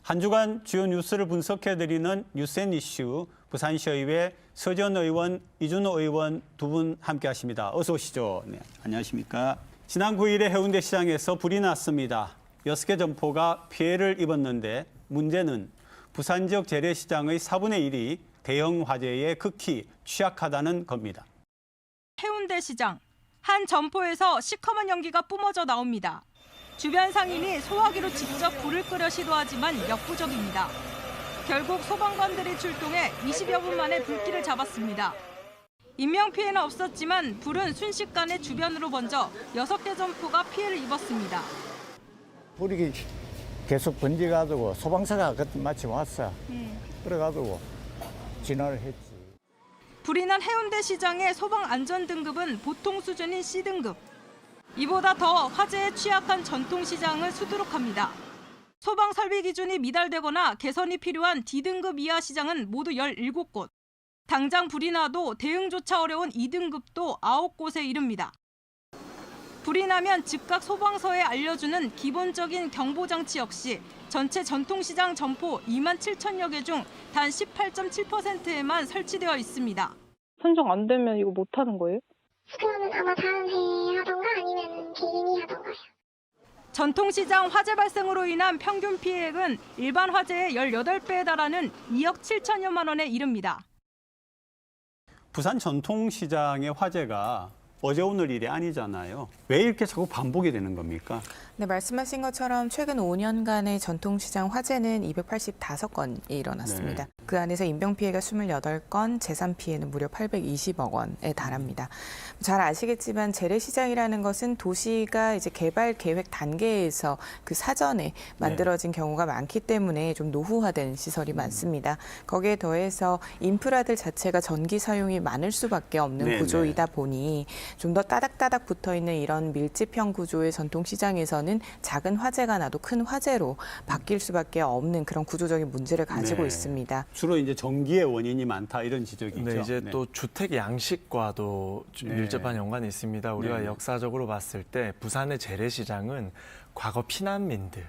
한 주간 주요 뉴스를 분석해드리는 뉴스앤 이슈 부산시의회 서지원 의원, 이준호 의원 두 분 함께하십니다. 어서 오시죠. 네, 안녕하십니까. 지난 9일에 해운대 시장에서 불이 났습니다. 6개 점포가 피해를 입었는데 문제는 부산 지역 재래시장의 4분의 1이 대형 화재에 극히 취약하다는 겁니다. 해운대 시장. 한 점포에서 시커먼 연기가 뿜어져 나옵니다. 주변 상인이 소화기로 직접 불을 끄려 시도하지만 역부족입니다. 결국 소방관들이 출동해 20여 분 만에 불길을 잡았습니다. 인명피해는 없었지만 불은 순식간에 주변으로 번져 6개 점포가 피해를 입었습니다. 불이 계속 번져가지고 소방차가 그때 마침 왔어. 그래가지고 진화를 했지. 불이 난 해운대 시장의 소방 안전 등급은 보통 수준인 C등급. 이보다 더 화재에 취약한 전통시장을 수두룩합니다. 소방 설비 기준이 미달되거나 개선이 필요한 D등급 이하 시장은 모두 17곳. 당장 불이 나도 대응조차 어려운 2등급도 9곳에 이릅니다. 불이 나면 즉각 소방서에 알려주는 기본적인 경보장치 역시 전체 전통시장 점포 2만 7천여 개 중 단 18.7%에만 설치되어 있습니다. 선정 안 되면 이거 못 하는 거예요? 그거는 아마 다음 해에 하던가 아니면 개인이 하던가요. 전통시장 화재 발생으로 인한 평균 피해액은 일반 화재의 18배에 달하는 2억 7천여만 원에 이릅니다. 부산 전통시장의 화재가 어제 오늘 일이 아니잖아요. 왜 이렇게 자꾸 반복이 되는 겁니까? 네, 말씀하신 것처럼 최근 5년간의 전통시장 화재는 285건이 일어났습니다. 네. 그 안에서 인명피해가 28건, 재산피해는 무려 820억 원에 달합니다. 잘 아시겠지만 재래시장이라는 것은 도시가 이제 개발 계획 단계에서 그 사전에 만들어진 경우가 많기 때문에 좀 노후화된 시설이 많습니다. 거기에 더해서 인프라들 자체가 전기 사용이 많을 수밖에 없는 구조이다 보니 좀 더 따닥따닥 붙어있는 이런 밀집형 구조의 전통시장에서는 작은 화재가 나도 큰 화재로 바뀔 수밖에 없는 그런 구조적인 문제를 가지고 있습니다. 주로 이제 전기의 원인이 많다 이런 지적이죠. 네, 이제 또 주택 양식과도 밀접한 연관이 있습니다. 우리가 네. 역사적으로 봤을 때 부산의 재래시장은 과거 피난민들이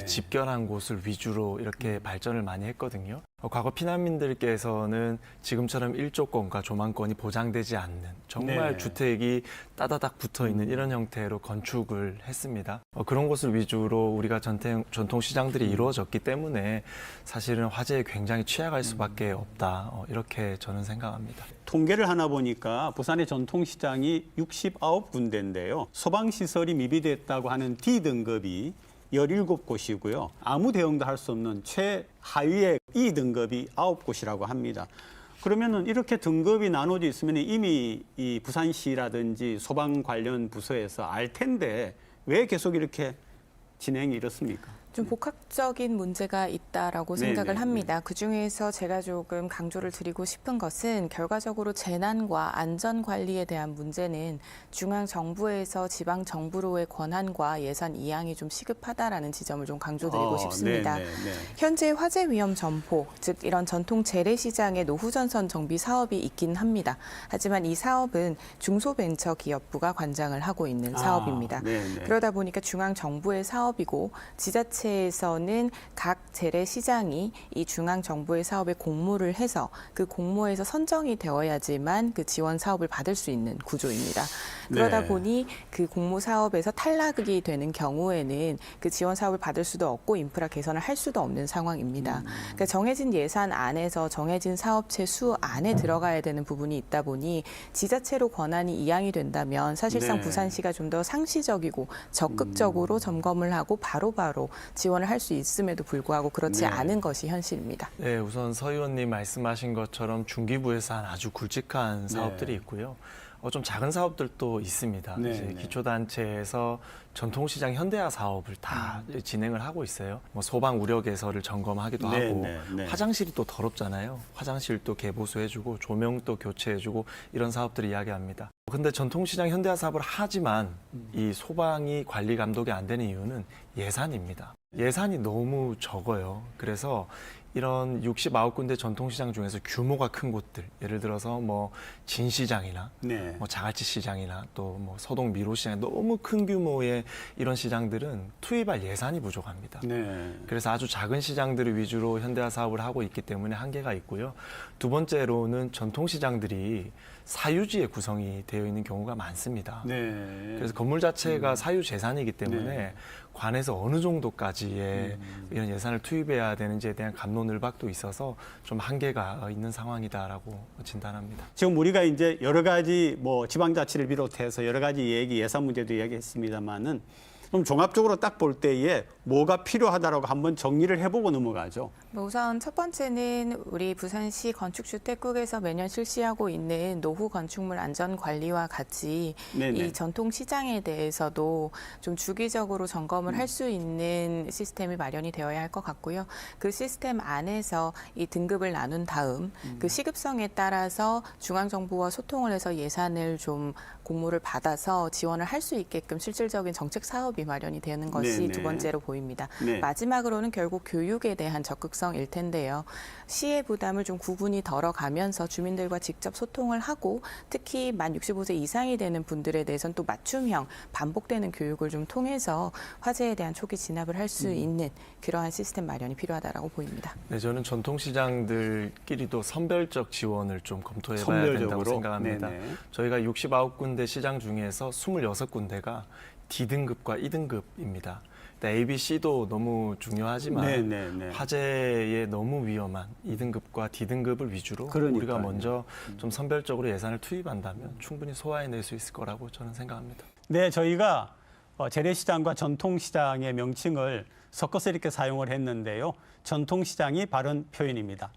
집결한 곳을 위주로 이렇게 발전을 많이 했거든요. 과거 피난민들께서는 지금처럼 일조권과 조망권이 보장되지 않는 정말 주택이 따다닥 붙어있는 이런 형태로 건축을 했습니다. 그런 곳을 위주로 우리가 전통시장들이 이루어졌기 때문에 사실은 화재에 굉장히 취약할 수밖에 없다. 이렇게 저는 생각합니다. 통계를 하나 보니까 부산의 전통시장이 69군데인데요. 소방시설이 미비됐다고 하는 D등급이 17곳이고요. 아무 대응도 할 수 없는 최하위의 E등급이 9곳이라고 합니다. 그러면은 이렇게 등급이 나눠져 있으면 이미 이 부산시라든지 소방 관련 부서에서 알 텐데 왜 계속 이렇게 진행이 이렇습니까? 좀 복합적인 문제가 있다라고 생각을 합니다. 그중에서 제가 조금 강조를 드리고 싶은 것은 결과적으로 재난과 안전관리에 대한 문제는 중앙정부에서 지방정부로의 권한과 예산 이양이 좀 시급하다라는 지점을 좀 강조드리고 싶습니다. 현재 화재 위험 점포, 즉 이런 전통 재래시장의 노후전선 정비 사업이 있긴 합니다. 하지만 이 사업은 중소벤처기업부가 관장을 하고 있는 사업입니다. 그러다 보니까 중앙정부의 사업이고 지자체에서는 각 재래시장이 이 중앙정부의 사업에 공모를 해서 그 공모에서 선정이 되어야지만 그 지원 사업을 받을 수 있는 구조입니다. 그러다 보니 그 공모 사업에서 탈락이 되는 경우에는 그 지원 사업을 받을 수도 없고 인프라 개선을 할 수도 없는 상황입니다. 그러니까 정해진 예산 안에서 정해진 사업체 수 안에 들어가야 되는 부분이 있다 보니 지자체로 권한이 이양이 된다면 사실상 부산시가 좀 더 상시적이고 적극적으로 점검을 하고 바로바로 지원을 할 수 있음에도 불구하고 그렇지 않은 것이 현실입니다. 네, 우선 서 의원님 말씀하신 것처럼 중기부에서 한 아주 굵직한 사업들이 있고요. 좀 작은 사업들도 있습니다. 이제 기초단체에서 전통시장 현대화 사업을 다 진행을 하고 있어요. 뭐 소방 우려 개설을 점검하기도 하고 화장실이 또 더럽잖아요. 화장실도 개보수해주고 조명도 교체해주고 이런 사업들을 이야기합니다. 근데 전통시장 현대화 사업을 하지만 이 소방이 관리 감독이 안 되는 이유는 예산입니다. 예산이 너무 적어요. 그래서 이런 69군데 전통시장 중에서 규모가 큰 곳들, 예를 들어서 뭐 진시장이나 네. 뭐 자갈치 시장이나 또 뭐 서동 미로 시장, 너무 큰 규모의 이런 시장들은 투입할 예산이 부족합니다. 네. 그래서 아주 작은 시장들을 위주로 현대화 사업을 하고 있기 때문에 한계가 있고요. 두 번째로는 전통시장들이 사유지에 구성이 되어 있는 경우가 많습니다. 네. 그래서 건물 자체가 사유 재산이기 때문에 네. 관에서 어느 정도까지의 이런 예산을 투입해야 되는지에 대한 갑론을박도 있어서 좀 한계가 있는 상황이다라고 진단합니다. 지금 우리가 이제 여러 가지 뭐 지방자치를 비롯해서 여러 가지 예산 문제도 이야기했습니다만은 좀 종합적으로 딱 볼 때에 뭐가 필요하다라고 한번 정리를 해보고 넘어가죠. 우선 첫 번째는 우리 부산시 건축주택국에서 매년 실시하고 있는 노후 건축물 안전 관리와 같이 네네. 이 전통 시장에 대해서도 좀 주기적으로 점검을 할 수 있는 시스템이 마련이 되어야 할 것 같고요. 그 시스템 안에서 이 등급을 나눈 다음 그 시급성에 따라서 중앙정부와 소통을 해서 예산을 좀 공모를 받아서 지원을 할 수 있게끔 실질적인 정책 사업이 마련이 되는 것이 네네. 두 번째로 보입니다. 네. 마지막으로는 결국 교육에 대한 적극성일 텐데요. 시의 부담을 좀 구분이 덜어가면서 주민들과 직접 소통을 하고 특히 만 65세 이상이 되는 분들에 대해서는 또 맞춤형 반복되는 교육을 좀 통해서 화재에 대한 초기 진압을 할 수 있는 그러한 시스템 마련이 필요하다라고 보입니다. 네, 저는 전통시장들끼리도 선별적 지원을 좀 검토해봐야 된다고 선별적으로? 생각합니다. 네네. 저희가 69군데 시장 중에서 26군데가 D등급과 E등급입니다. A, B, C도 너무 중요하지만 네네네. 화재에 너무 위험한 E등급과 D등급을 위주로 그러니까요. 우리가 먼저 좀 선별적으로 예산을 투입한다면 충분히 소화해낼 수 있을 거라고 저는 생각합니다. 네, 저희가 재래시장과 전통시장의 명칭을 섞어서 이렇게 사용을 했는데요. 전통시장이 바른 표현입니다.